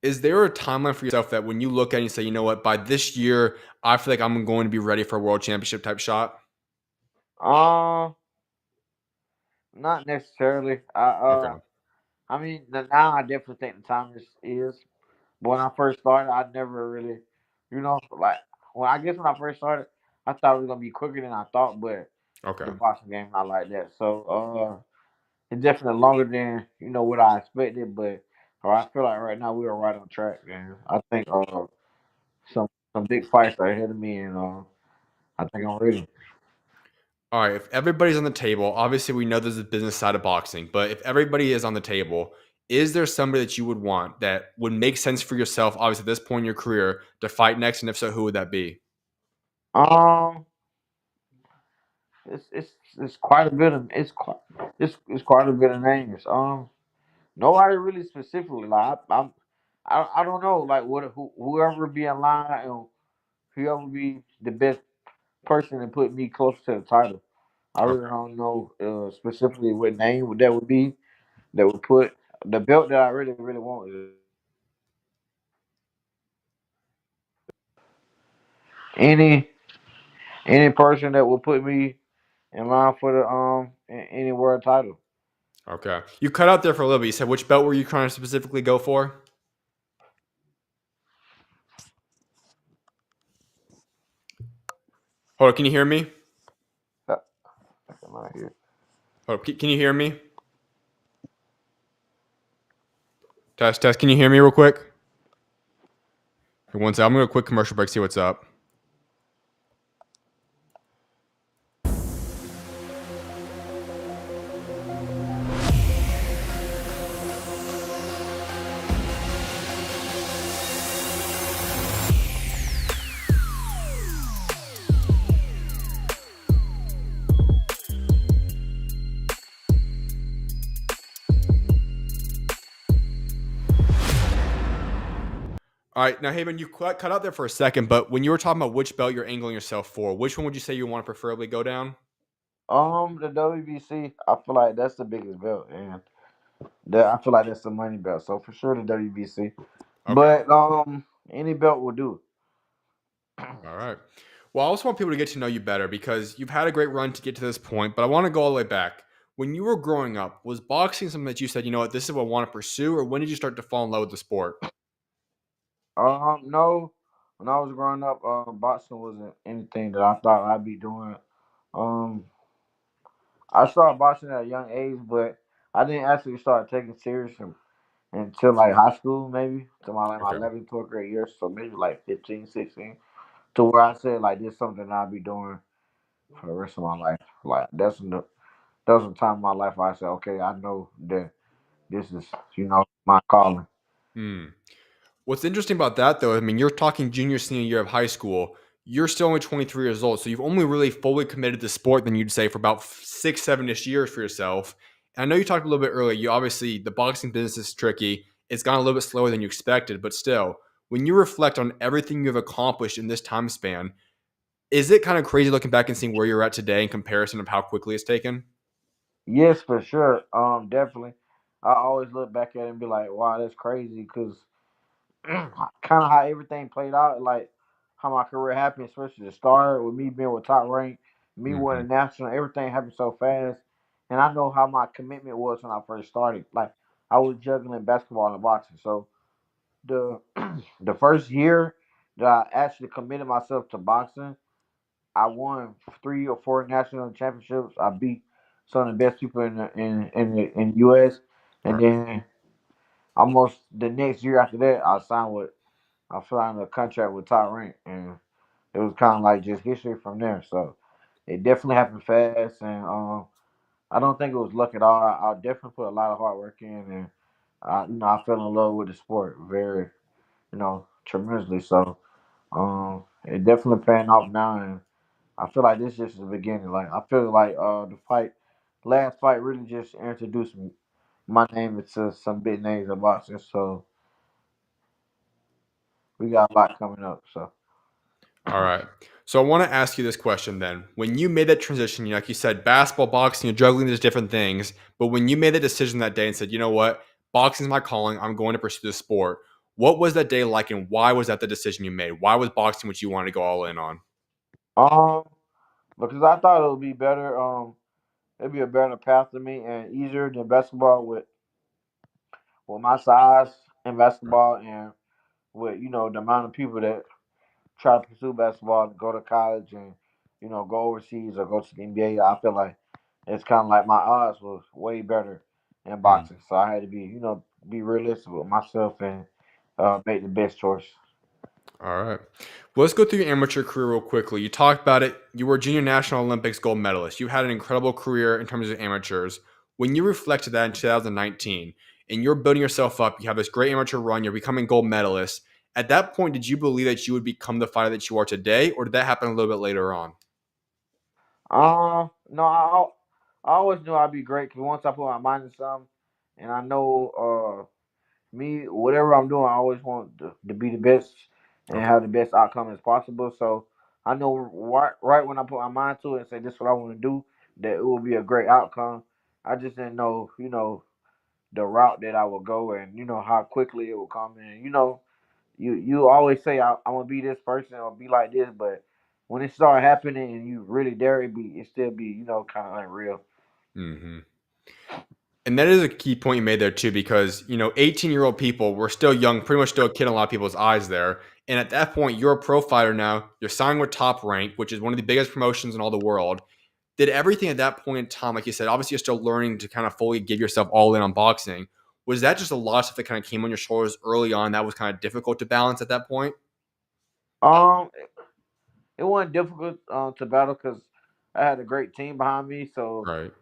Is there a timeline for yourself that when you look at it and say, you know what, by this year, I feel like I'm going to be ready for a world championship type shot? Uh, Not necessarily. Okay. I mean, now I definitely think the time is. But when I first started, I never really, like when I first started, I thought it was gonna be quicker than I thought, but Okay. the boxing game not like that. So it's definitely longer than what I expected, but I feel like right now we are right on track, and I think some some big fights are ahead of me, and I think I'm ready. All right, if everybody's on the table, obviously we know there's a business side of boxing, but if everybody is on the table, is there somebody that you would want that would make sense for yourself, obviously at this point in your career, to fight next? And if so, who would that be? Um, it's quite a bit of it's quite a bit of names. Nobody really specifically. Like I don't know. Like whoever be in line and whoever be the best person to put me close to the title. I Okay. really don't know specifically what name that would be that would put the belt that I really want is any any person that would put me in line for the any world title. Okay. You cut out there for a little bit. You said which belt were you trying to specifically go for? Hold on, can you hear me? Uh, I'm out here. Hold on, can you hear me? Test, test. Can you hear me real quick? Here, one second. I'm going to quick commercial break, see what's up. All right, now, Haven, you cut out there for a second, but when you were talking about which belt you're angling yourself for, which one would you say you want to preferably go down? The WBC, I feel like that's the biggest belt, and I feel like that's the money belt. So for sure the WBC. Okay. But any belt will do. All right. Well, I also want people to get to know you better because you've had a great run to get to this point, but I want to go all the way back. When you were growing up, was boxing something that you said, you know what, this is what I want to pursue, or when did you start to fall in love with the sport? No, when I was growing up, boxing wasn't anything that I thought I'd be doing. Um, I started boxing at a young age, but I didn't actually start taking it serious until like high school, maybe to my Okay. 11th, 12th grade years. So maybe like 15, 16, to where I said like this is something I'll be doing for the rest of my life. Like that was the time in my life where I said, okay, I know that this is my calling. Hmm. What's interesting about that, though, I mean, you're talking junior, senior year of high school. You're still only 23 years old, so you've only really fully committed to sport than you'd say for about 6, 7-ish years for yourself. And I know you talked a little bit earlier. You obviously the boxing business is tricky. It's gone a little bit slower than you expected, but still, when you reflect on everything you've accomplished in this time span, is it kind of crazy looking back and seeing where you're at today in comparison of how quickly it's taken? Yes, for sure. Definitely. I always look back at it and be like, wow, that's crazy because kind of how everything played out, like how my career happened, especially the start with me being with top rank, me Hmm. winning national, everything happened so fast. And I know how my commitment was when I first started. Like I was juggling basketball and boxing. So the the first year that I actually committed myself to boxing, I won 3 or 4 national championships. I beat some of the best people in the U.S. And Right. then almost the next year after that, I signed with I signed a contract with Tyrant, and it was kind of like just history from there. So it definitely happened fast, and I don't think it was luck at all. I definitely put a lot of hard work in, and I fell in love with the sport very, tremendously. So it definitely paying off now, and I feel like this is just the beginning. Like I feel like last fight really just introduced my name into some big names in boxing. So we got a lot coming up. So All right. So I want to ask you this question then. When you made that transition, like you said, basketball, boxing, you're juggling these different things. But when you made the decision that day and said, you know what, boxing is my calling, I'm going to pursue this sport. What was that day like, and why was that the decision you made? Why was boxing what you wanted to go all in on? um, because I thought it would be better. It'd be a better path to me and easier than basketball with my size in basketball and with the amount of people that try to pursue basketball and go to college and go overseas or go to the NBA. I feel like it's kind of like my odds was way better in Hmm. boxing, so I had to be realistic with myself and make the best choice. All right. Well, let's go through your amateur career real quickly. You talked about it. You were a junior national Olympics gold medalist. You had an incredible career in terms of amateurs. When you reflect to that in 2019 and you're building yourself up, you have this great amateur run, you're becoming gold medalist. At that point, did you believe that you would become the fighter that you are today, or did that happen a little bit later on? No, I always knew I'd be great because once I put my mind to something, and I know me, whatever I'm doing, I always want to be the best and Okay. have the best outcome as possible. So I know right when I put my mind to it and say this is what I want to do, that it will be a great outcome. I just didn't know, the route that I would go and how quickly it would come in. You always say I'm gonna be this person or be like this, but when it start happening and you really dare it still be kind of unreal. Hmm. And that is a key point you made there too, because 18-year-old people, we're still young, pretty much still a kid in a lot of people's eyes there. And at that point, you're a pro fighter now. You're signing with Top Rank, which is one of the biggest promotions in all the world. Did everything at that point in time, like you said, obviously you're still learning to kind of fully give yourself all in on boxing. Was that just a lot of stuff that kind of came on your shoulders early on that was kind of difficult to balance at that point? Um, it wasn't difficult to battle because I had a great team behind me. So Right.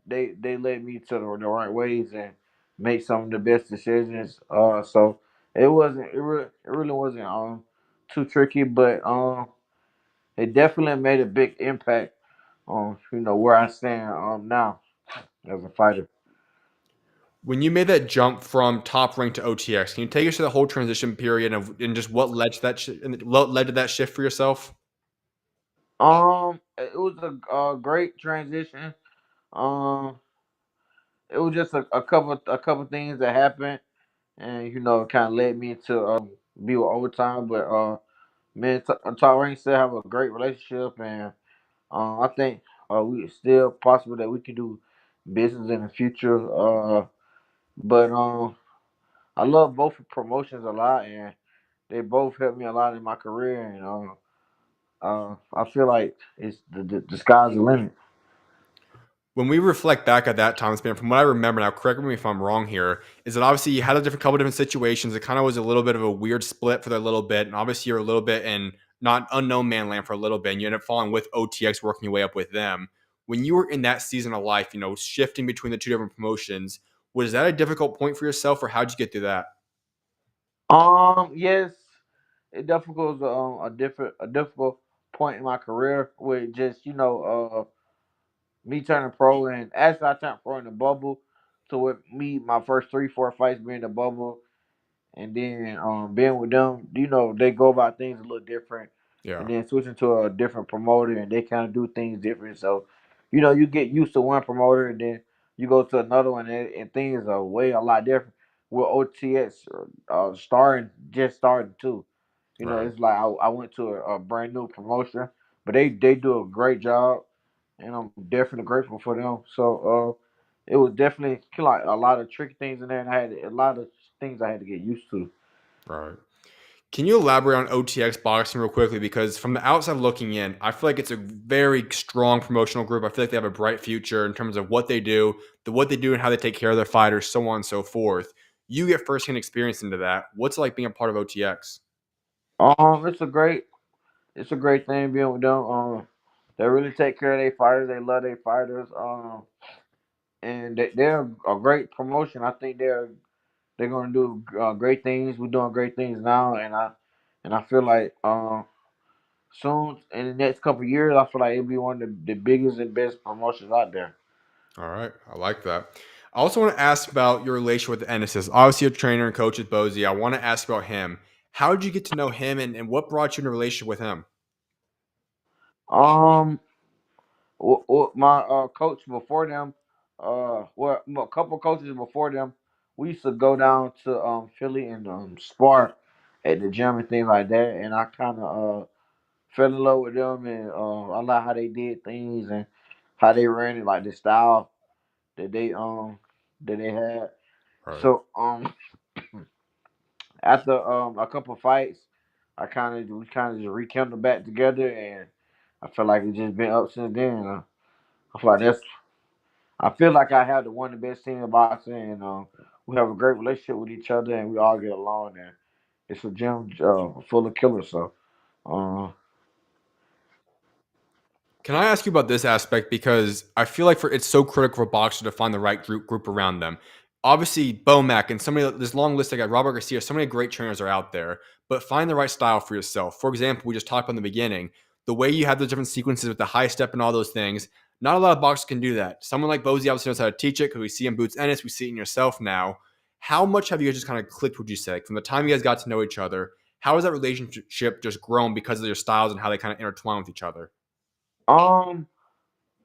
they led me to the right ways and make some of the best decisions. So it really wasn't too tricky, but it definitely made a big impact on where I stand now as a fighter. When you made that jump from Top Rank to OTX, can you take us to the whole transition period and just what led to that and what led to that shift for yourself? It was a great transition. Um, it was just a couple things that happened, and it kind of led me to be with overtime. But me and Tyrone still have a great relationship, and I think we still possible that we can do business in the future. But I love both promotions a lot, and they both helped me a lot in my career, and I feel like it's the sky's the limit. When we reflect back at that time span, from what I remember now, correct me if I'm wrong here, is that obviously you had a different couple different situations. It kind of was a little bit of a weird split for a little bit, and obviously you're a little bit in not unknown man land for a little bit, and you end up falling with OTX, working your way up with them. When you were in that season of life, shifting between the two different promotions, was that a difficult point for yourself, or how'd you get through that? Yes, it definitely was a difficult point in my career with just me turning pro, and actually I turned pro in the bubble. So with me, my first 3 4 fights being in the bubble, and then being with them, they go about things a little different, Yeah. and then switching to a different promoter, and they kind of do things different. So, you get used to one promoter, and then you go to another one, and things are way a lot different. With OTS just starting too. Right. It's like I went to a brand new promotion, but they do a great job, and I'm definitely grateful for them. So, it was definitely like a lot of tricky things in there, and I had a lot of things I had to get used to. Right. Can you elaborate on OTX boxing real quickly? Because from the outside looking in, I feel like it's a very strong promotional group. I feel like they have a bright future in terms of what they do and how they take care of their fighters, so on and so forth. You get firsthand experience into that. What's it like being a part of OTX? It's a great thing being with them. They really take care of their fighters. They love their fighters. And they're a great promotion. I think they're gonna do great things. We're doing great things now, and I feel like soon in the next couple of years, I feel like it'll be one of the biggest and best promotions out there. All right, I like that. I also want to ask about your relation with Ennis. Obviously, your trainer and coach is Bozy. I want to ask about him. How did you get to know him, and what brought you in a relationship with him? Um, my coach before them, a couple coaches before them, we used to go down to Philly and spar at the gym and things like that, and I kind of fell in love with them, and I like how they did things and how they ran it, like the style that they had. Right. So after a couple fights, we kind of just rekindled back together, and I feel like it's just been up since then. I feel like I feel like I have the one of the best team in boxing, and we have a great relationship with each other, and we all get along. And it's a gym full of killers. So, uh, Can I ask you about this aspect because I feel like it's so critical for boxers to find the right group around them. Obviously, Bomac and this long list I got, Robert Garcia, so many great trainers are out there, but find the right style for yourself. For example, we just talked about in the beginning, the way you have those different sequences with the high step and all those things. Not a lot of boxers can do that. Someone like Bozy obviously knows how to teach it because we see in Boots Ennis, we see it in yourself now. How much have you guys just kind of clicked, would you say, from the time you guys got to know each other? How has that relationship just grown because of their styles and how they kind of intertwine with each other? um,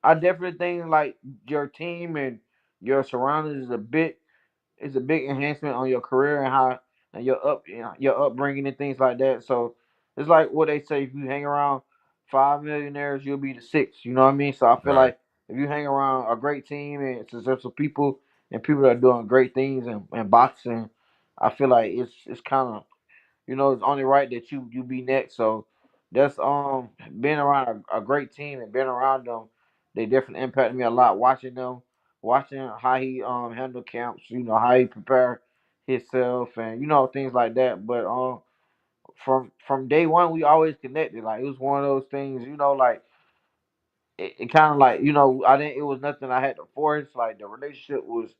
I definitely think like your team and your surroundings is a big enhancement on your career and how and your upbringing and things like that. So it's like what they say: if you hang around 5 millionaires, you'll be the sixth. You know what I mean? So I feel Right. like if you hang around a great team and successful people and people that are doing great things and boxing, I feel like it's kind of it's only right that you be next. So that's being around a great team and being around them, they definitely impacted me a lot. Watching them, watching how he handle camps, how he prepare himself and things like that. But from day one we always connected. Like it was one of those things, like it kind of like I didn't. It was nothing I had to force. Like the relationship was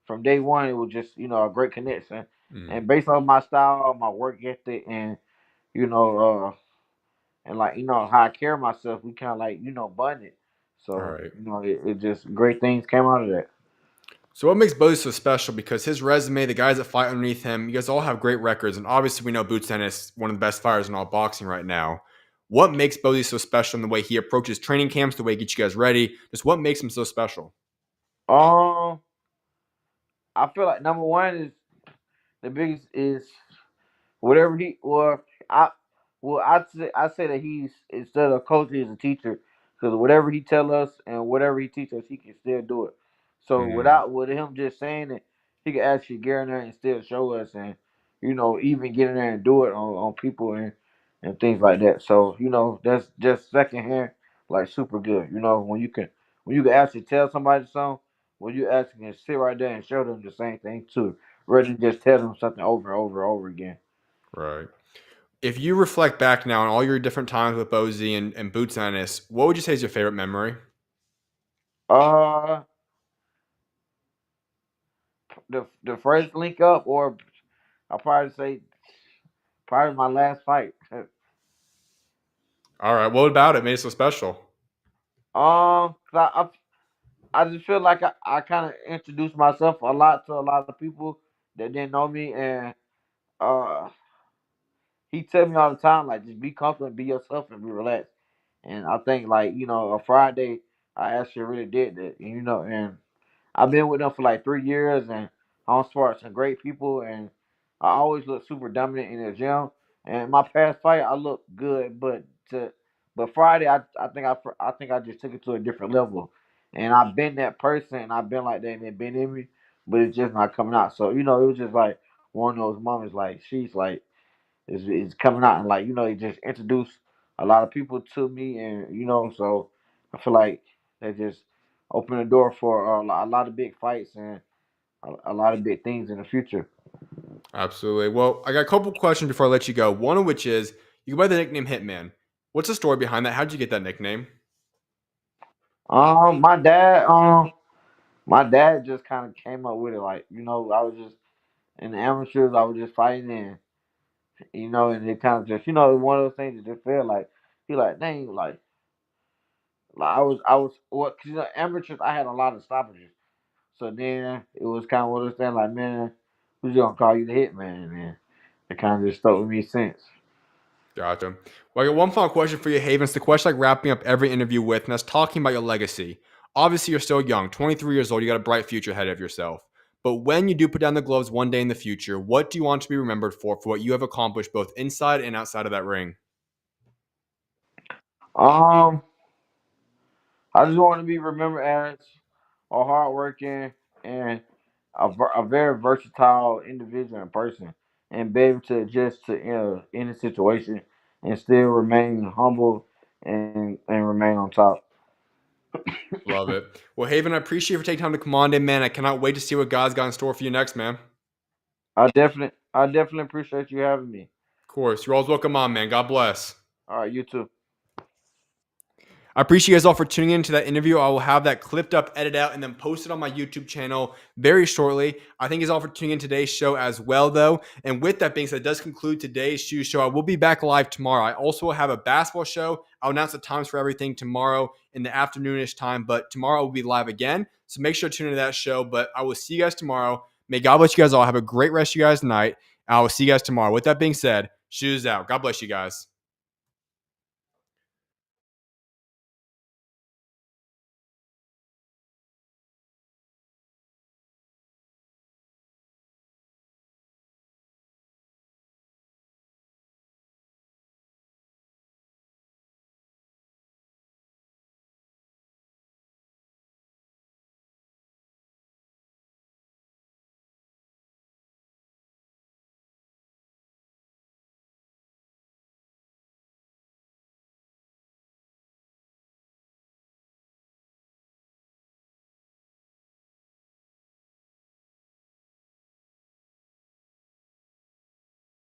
from day one. It was just a great connection. Mm. And based on my style, my work ethic, and you know, and like how I carry myself, we kind of like bonded. All So right. it just great things came out of that. So what makes Bodie so special? Because his resume, the guys that fight underneath him, you guys all have great records, and obviously we know Boots Ennis, one of the best fighters in all boxing right now. What makes Bodie so special in the way he approaches training camps, the way he gets you guys ready? Just what makes him so special? Um, I feel like number one is the biggest is whatever he I I say that he's instead of coach he's a teacher because whatever he tell us and whatever he teach us he can still do it. So Mm, with him just saying it, he can actually get in there and still show us and even get in there and do it on people and things like that. So that's just secondhand like super good. When you can actually tell somebody something, when you actually can sit right there and show them the same thing too, rather than just tell them something over and over and over again. right. If you reflect back now on all your different times with Bozy and Boots Ennis, what would you say is your favorite memory? Uh, the first link up, or I'll probably say probably my last fight. All right. What about it made it so special? 'Cause I just feel like I kind of introduced myself a lot to a lot of people that didn't know me, and uh, he tell me all the time like just be comfortable, be yourself, and be relaxed. And I think like a Friday, I actually really did that, and I've been with them for like 3 years, and I'm smart some great people, and I always look super dominant in the gym. And my past fight, I look good, but Friday, I think I just took it to a different level, and I've been that person, and I've been like that, and it been in me, but it's just not coming out. So it was just like one of those moments, like she's like is coming out, and like it just introduced a lot of people to me, and so I feel like that just opened the door for a lot of big fights and a lot of big things in the future. Absolutely. Well, I got a couple questions before I let you go. One of which is you go by the nickname Hitman. What's the story behind that? How did you get that nickname? Um, my dad, um, my dad just kind of came up with it. Like, I was just in the amateurs. I was just fighting, and it kind of just, one of those things that just feel like, he like, dang, like I was, what? Cause amateurs, I had a lot of stoppages. So then it was kind of one of those things like, man, who's gonna call you the Hitman? And it kind of just stuck with me since. Gotcha. Well, I got one final question for you, Haven. It's the question like wrapping up every interview with, and that's talking about your legacy. Obviously, you're still young, 23 years old. You got a bright future ahead of yourself. But when you do put down the gloves one day in the future, what do you want to be remembered for what you have accomplished both inside and outside of that ring? Um, I just want to be remembered as a hardworking and a very versatile individual and person, and be able to adjust to any situation and still remain humble and remain on top. Love it. Well, Haven, I appreciate you for taking time to come on in, man. I cannot wait to see what God's got in store for you next, man. I definitely appreciate you having me. Of course. You're always welcome on, man. God bless. All right, you too. I appreciate you guys all for tuning into that interview. I will have that clipped up, edited out, and then posted on my YouTube channel very shortly. I thank you all for tuning in today's show as well, though. And with that being said, that does conclude today's SchuZ Show. I will be back live tomorrow. I also will have a basketball show. I'll announce the times for everything tomorrow in the afternoonish time, but tomorrow I will be live again. So make sure to tune into that show. But I will see you guys tomorrow. May God bless you guys all. Have a great rest of you guys' night. I will see you guys tomorrow. With that being said, SchuZ out. God bless you guys.